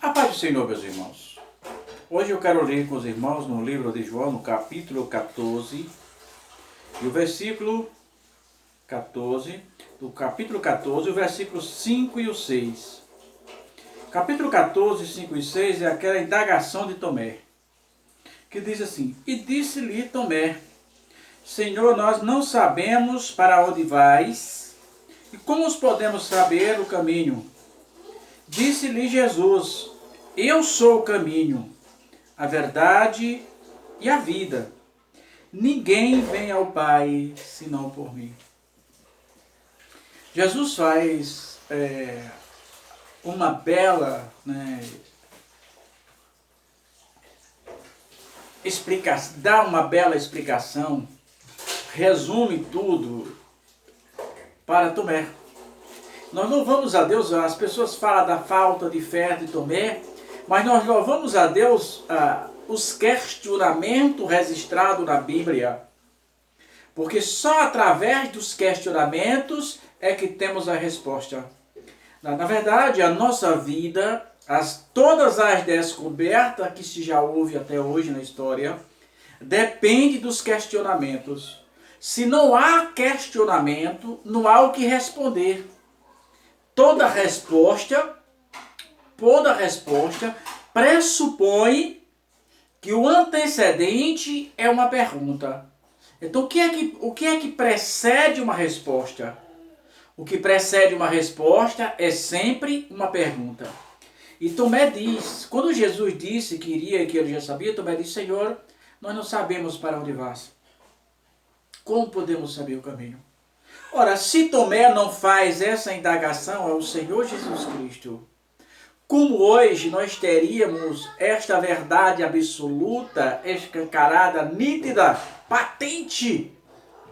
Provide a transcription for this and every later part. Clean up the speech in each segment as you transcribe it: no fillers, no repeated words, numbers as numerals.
A paz do Senhor, meus irmãos. Hoje eu quero ler com os irmãos no livro de João, no capítulo 14, e o versículo 14, do capítulo 14, o versículo 5 e o 6. Capítulo 14, 5 e 6 é aquela indagação de Tomé, que diz assim: E disse-lhe Tomé, Senhor, nós não sabemos para onde vais, e como podemos saber o caminho? Disse-lhe Jesus, eu sou o caminho, a verdade e a vida. Ninguém vem ao Pai senão por mim. Jesus faz uma bela explicação, dá uma bela explicação, resume tudo para Tomé. Nós louvamos a Deus, as pessoas falam da falta de fé de Tomé, mas nós louvamos a Deus os questionamentos registrados na Bíblia. Porque só através dos questionamentos é que temos a resposta. Na verdade, a nossa vida, todas as descobertas que se já houve até hoje na história, depende dos questionamentos. Se não há questionamento, não há o que responder. Toda resposta pressupõe que o antecedente é uma pergunta. Então, o que é que precede uma resposta? O que precede uma resposta é sempre uma pergunta. E Tomé diz, quando Jesus disse que iria e que ele já sabia, Tomé disse, Senhor, nós não sabemos para onde vais. Como podemos saber o caminho? Ora, se Tomé não faz essa indagação ao Senhor Jesus Cristo, como hoje nós teríamos esta verdade absoluta, escancarada, nítida, patente,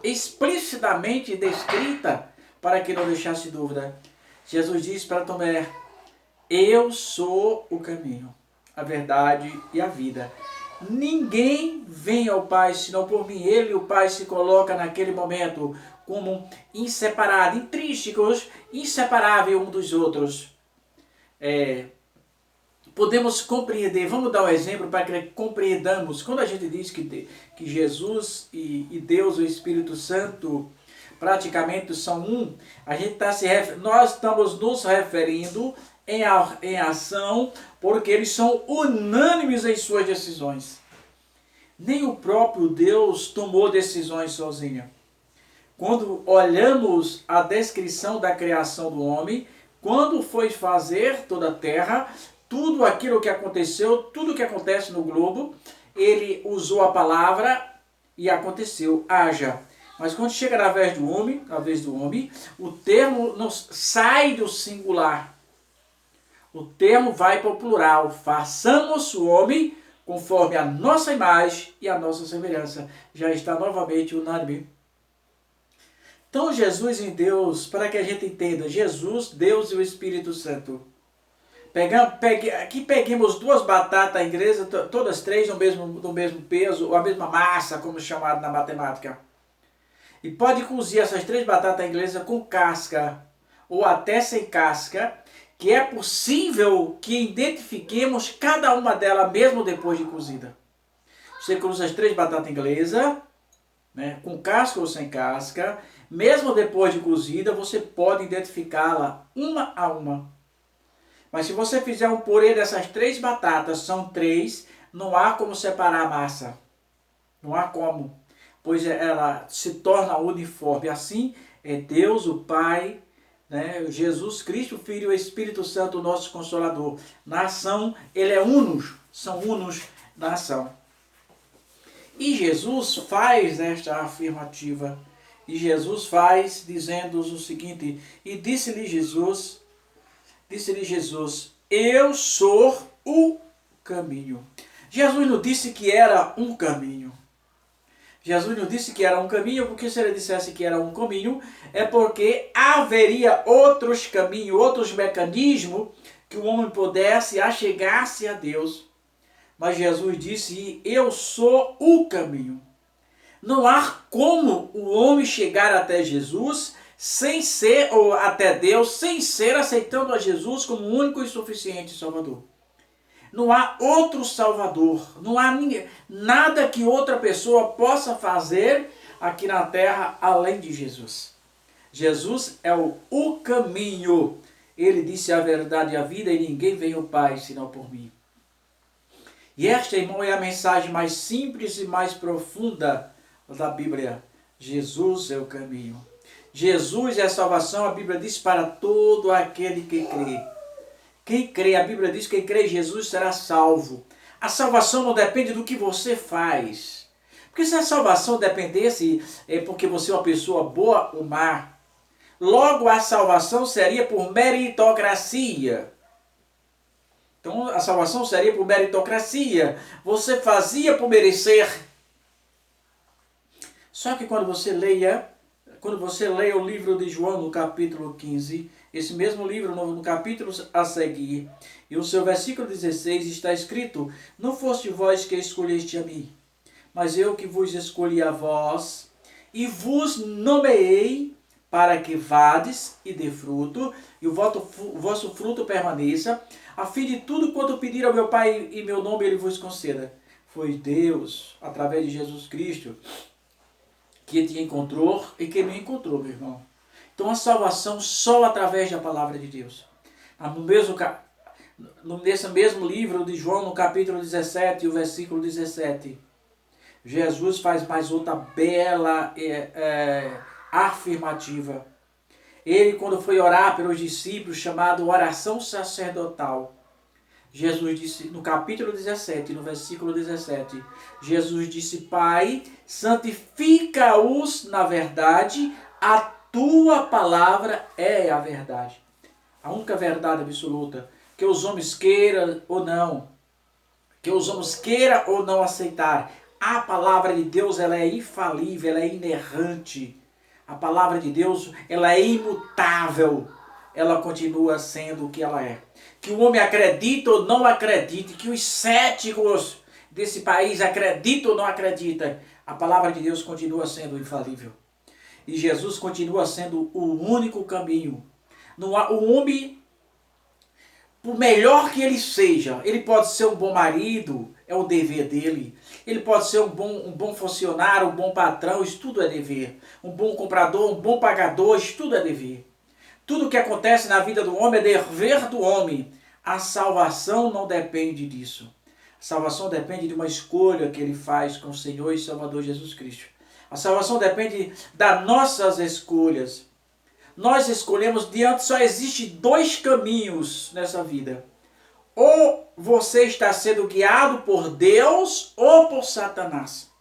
explicitamente descrita, para que não deixasse dúvida, Jesus disse para Tomé, eu sou o caminho, a verdade e a vida. Ninguém vem ao Pai senão por mim. Ele e o Pai se coloca naquele momento como inseparados, intrínsecos, inseparáveis um dos outros. Podemos compreender, vamos dar um exemplo para que compreendamos. Quando a gente diz que Jesus e Deus, o Espírito Santo, praticamente são um, nós estamos nos referindo em ação, porque eles são unânimes em suas decisões. Nem o próprio Deus tomou decisões sozinho. Quando olhamos a descrição da criação do homem, quando foi fazer toda a terra, tudo aquilo que aconteceu, tudo que acontece no globo, ele usou a palavra e aconteceu, haja. Mas quando chega na vez do homem, o termo não sai do singular. O termo vai para o plural. Façamos o homem conforme a nossa imagem e a nossa semelhança. Já está novamente unânime. Então Jesus em Deus, para que a gente entenda, Jesus, Deus e o Espírito Santo. Aqui peguemos duas batatas inglesas, todas três do mesmo peso, ou a mesma massa, como chamado na matemática. E pode cozir essas três batatas inglesas com casca, ou até sem casca, que é possível que identifiquemos cada uma delas mesmo depois de cozida. Você cruza as três batatas inglesas, com casca ou sem casca, mesmo depois de cozida, você pode identificá-la uma a uma. Mas se você fizer um purê dessas três batatas, são três, não há como separar a massa. Não há como, pois ela se torna uniforme. Assim é Deus, o Pai, Jesus Cristo, o Filho e o Espírito Santo, o nosso Consolador. Na ação, ele é unos, são unos na ação. E Jesus faz esta afirmativa. E Jesus faz dizendo o seguinte, e disse-lhe Jesus, eu sou o caminho. Jesus não disse que era um caminho. Jesus não disse que era um caminho, porque se ele dissesse que era um caminho, é porque haveria outros caminhos, outros mecanismos que o homem pudesse achegar-se a Deus. Mas Jesus disse, eu sou o caminho. Não há como o homem chegar até Jesus sem ser, ou até Deus, sem ser aceitando a Jesus como único e suficiente Salvador. Não há outro Salvador. Não há nada que outra pessoa possa fazer aqui na terra além de Jesus. Jesus é o caminho. Ele disse a verdade e a vida, e ninguém vem ao Pai senão por mim. E esta, irmão, é a mensagem mais simples e mais profunda da Bíblia. Jesus é o caminho. Jesus é a salvação, a Bíblia diz, para todo aquele que crê. Quem crê, a Bíblia diz que quem crê em Jesus será salvo. A salvação não depende do que você faz. Porque se a salvação dependesse, porque você é uma pessoa boa ou má, logo a salvação seria por meritocracia. Então a salvação seria por meritocracia. Você fazia por merecer. Só que quando você leia o livro de João no capítulo 15, esse mesmo livro no capítulo a seguir, e o seu versículo 16 está escrito: não foste vós que escolheste a mim, mas eu que vos escolhi a vós, e vos nomeei para que vades e dê fruto, e o vosso fruto permaneça, a fim de tudo quanto pedir ao meu Pai em meu nome ele vos conceda. Foi Deus, através de Jesus Cristo, que te encontrou e que me encontrou, meu irmão. Então a salvação só através da palavra de Deus. Nesse mesmo livro de João, no capítulo 17, o versículo 17, Jesus faz mais outra bela afirmativa. Ele, quando foi orar pelos discípulos, chamado oração sacerdotal, Jesus disse, no capítulo 17, no versículo 17, Jesus disse: Pai, santifica-os na verdade, a tua palavra é a verdade. A única verdade absoluta, que os homens queiram ou não, aceitar, a palavra de Deus, ela é infalível, ela é inerrante. A palavra de Deus, ela é imutável. Ela continua sendo o que ela é. Que o homem acredita ou não acredite, que os céticos desse país acreditam ou não acreditam, a palavra de Deus continua sendo infalível. E Jesus continua sendo o único caminho. Não há, o homem, por melhor que ele seja, ele pode ser um bom marido, é o dever dele. Ele pode ser um bom funcionário, um bom patrão, isso tudo é dever. Um bom comprador, um bom pagador, isso tudo é dever. Tudo que acontece na vida do homem é dever do homem. A salvação não depende disso. A salvação depende de uma escolha que ele faz com o Senhor e Salvador Jesus Cristo. A salvação depende das nossas escolhas. Nós escolhemos só existe dois caminhos nessa vida. Ou você está sendo guiado por Deus ou por Satanás.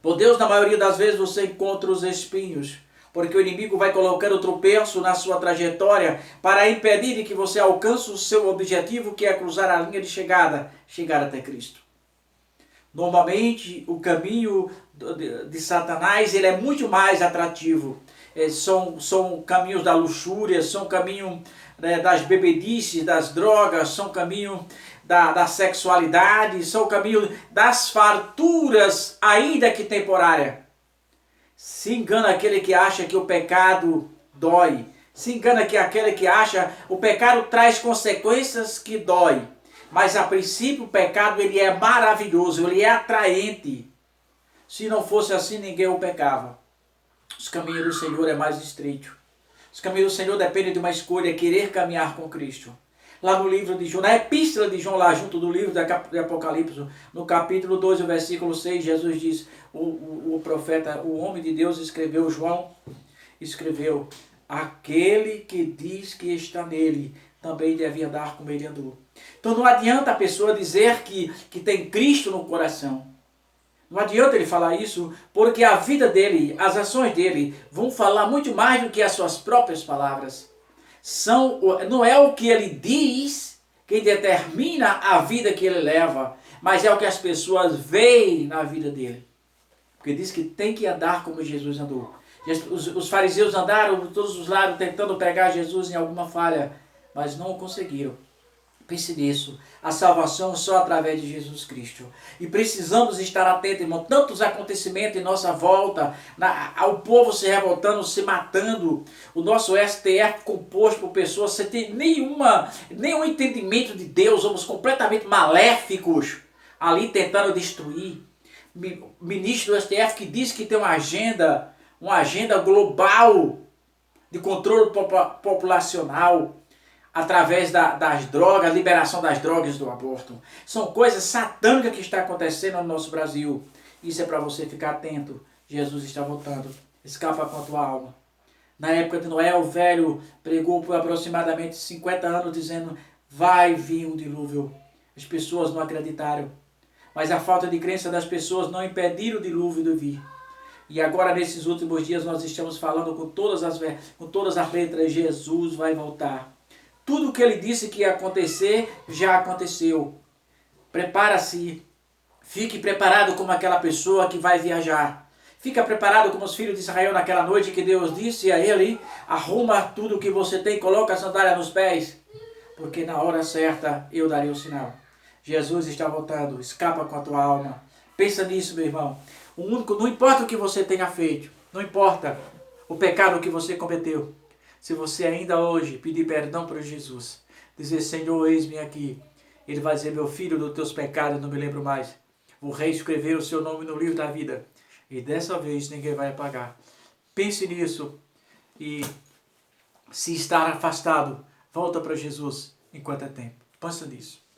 Por Deus, na maioria das vezes, você encontra os espinhos, porque o inimigo vai colocando tropeço na sua trajetória para impedir de que você alcance o seu objetivo, que é cruzar a linha de chegada, chegar até Cristo. Normalmente, o caminho de Satanás ele é muito mais atrativo. São caminhos da luxúria, são caminhos das bebedices, das drogas, são caminhos da sexualidade, são caminhos das farturas, ainda que temporária. Se engana aquele que acha que o pecado dói. Se engana aquele que acha que o pecado traz consequências que dói. Mas a princípio o pecado ele é maravilhoso, ele é atraente. Se não fosse assim, ninguém o pecava. Os caminhos do Senhor é mais estreito. Os caminhos do Senhor dependem de uma escolha, querer caminhar com Cristo. Lá no livro de João, na epístola de João, lá junto do livro de Apocalipse, no capítulo 12, versículo 6, Jesus diz, o profeta, o homem de Deus escreveu, João escreveu: aquele que diz que está nele, também deve andar como ele andou. Então não adianta a pessoa dizer que tem Cristo no coração. Não adianta ele falar isso, porque a vida dele, as ações dele, vão falar muito mais do que as suas próprias palavras. Não é o que ele diz que determina a vida que ele leva, mas é o que as pessoas veem na vida dele. Porque diz que tem que andar como Jesus andou. Os fariseus andaram por todos os lados tentando pegar Jesus em alguma falha, mas não conseguiram. Pense nisso. A salvação só através de Jesus Cristo. E precisamos estar atentos, irmão. Tantos acontecimentos em nossa volta. Ao povo se revoltando, se matando. O nosso STF composto por pessoas sem ter nenhum entendimento de Deus. Somos completamente maléficos. Ali tentando destruir. Ministro do STF que diz que tem uma agenda global de controle populacional. Através das drogas, a liberação das drogas do aborto. São coisas satânicas que está acontecendo no nosso Brasil. Isso é para você ficar atento. Jesus está voltando. Escapa com a tua alma. Na época de Noé, o velho pregou por aproximadamente 50 anos dizendo: vai vir um dilúvio. As pessoas não acreditaram. Mas a falta de crença das pessoas não impediram o dilúvio de vir. E agora, nesses últimos dias, nós estamos falando com todas as letras: Jesus vai voltar. Tudo o que ele disse que ia acontecer, já aconteceu. Prepara-se. Fique preparado como aquela pessoa que vai viajar. Fica preparado como os filhos de Israel naquela noite que Deus disse a ele: arruma tudo o que você tem, coloca a sandália nos pés. Porque na hora certa eu darei o sinal. Jesus está voltando. Escapa com a tua alma. Pensa nisso, meu irmão. Não importa o que você tenha feito. Não importa o pecado que você cometeu. Se você ainda hoje pedir perdão para Jesus, dizer: Senhor, eis-me aqui. Ele vai dizer: meu filho, dos teus pecados não me lembro mais. Vou reescrever o seu nome no livro da vida. E dessa vez ninguém vai apagar. Pense nisso. E se estar afastado, volta para Jesus enquanto é tempo. Pensa nisso.